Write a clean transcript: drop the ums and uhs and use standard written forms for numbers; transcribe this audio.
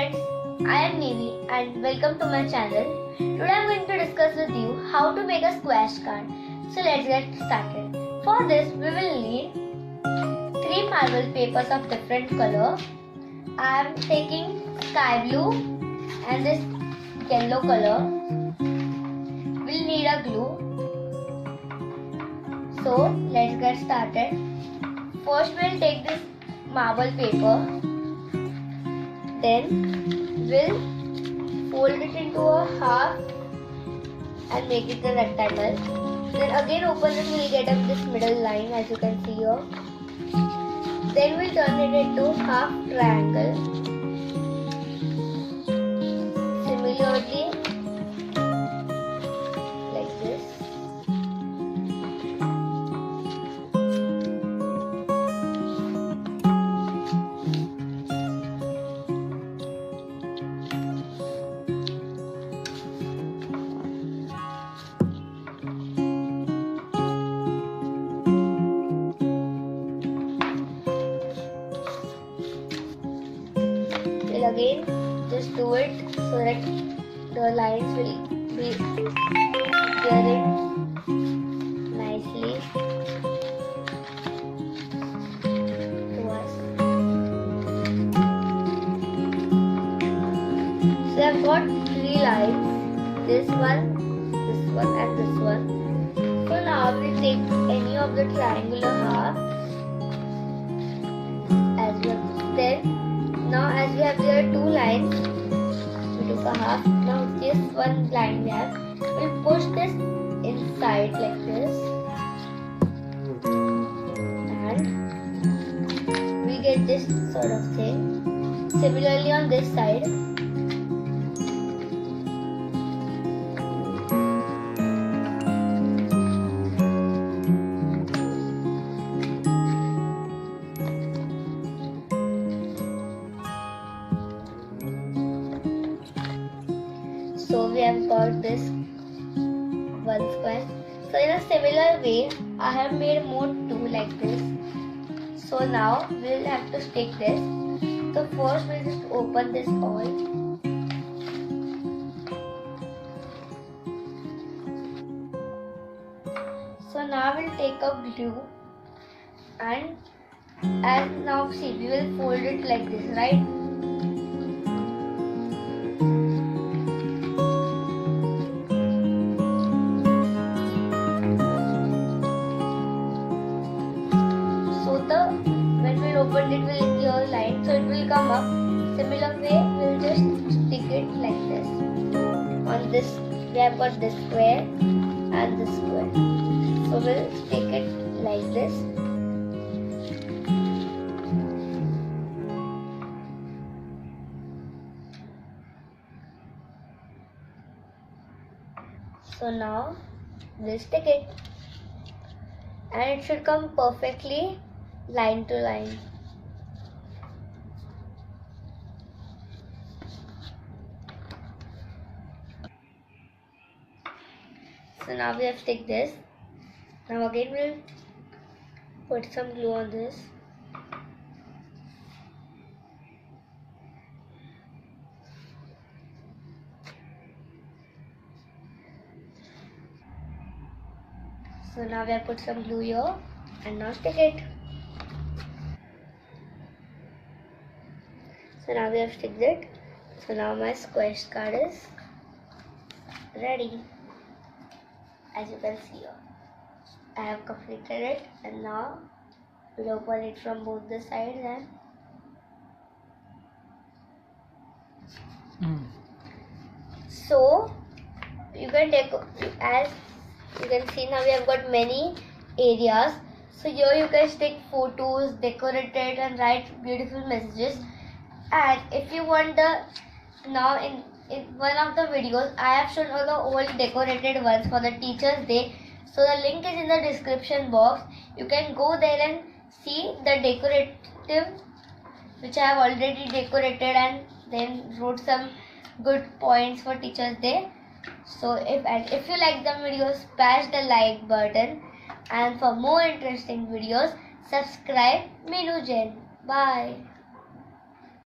friends, I am Nevi and welcome to my channel. Today I am going to discuss with you how to make a squash card. So let's get started. For this we will need 3 marble papers of different color. I am taking sky blue and this yellow color. We'll need a glue. So let's get started. First we'll take this marble paper. Then we'll fold it into a half and make it a rectangle. Then again open it, we'll get up this middle line as you can see here. Then we'll turn it into half triangle. Similarly, like this. Again just do it so that the lines will be appearing nicely to us. So I've got 3 lines, this one and this one. So now we'll take any of the triangular halves as we have then. Now as we have here 2 lines, we took a half. Now this one line we have, we'll push this inside like this and we get this sort of thing. Similarly on this side. So we have got this one square. So in a similar way, I have made more 2 like this. So now we will have to stick this. So first we'll just open this all. So now we'll take a glue and as now see we will fold it like this, right? When we open it will give a line, so it will come up. Similar way, we'll just stick it like this. On this, we have got this square and this square. So we'll stick it like this. So now we'll stick it, and it should come perfectly line to line. So now we have stick this. Now again we'll put some glue on this. So now we have put some glue here and now stick it. So now we have sticked it. So now my squash card is ready. As you can see here, I have completed it, and now we'll open it from both the sides and so you can take, as you can see now we have got many areas. So here you can stick photos, decorate it and write beautiful messages. And if you want now in one of the videos I have shown all the old decorated ones for the Teachers Day. So the link is in the description box. You can go there and see the decorative which I have already decorated and then wrote some good points for Teachers Day. So if you like the video, smash the like button, and for more interesting videos subscribe Minu Jain. Bye.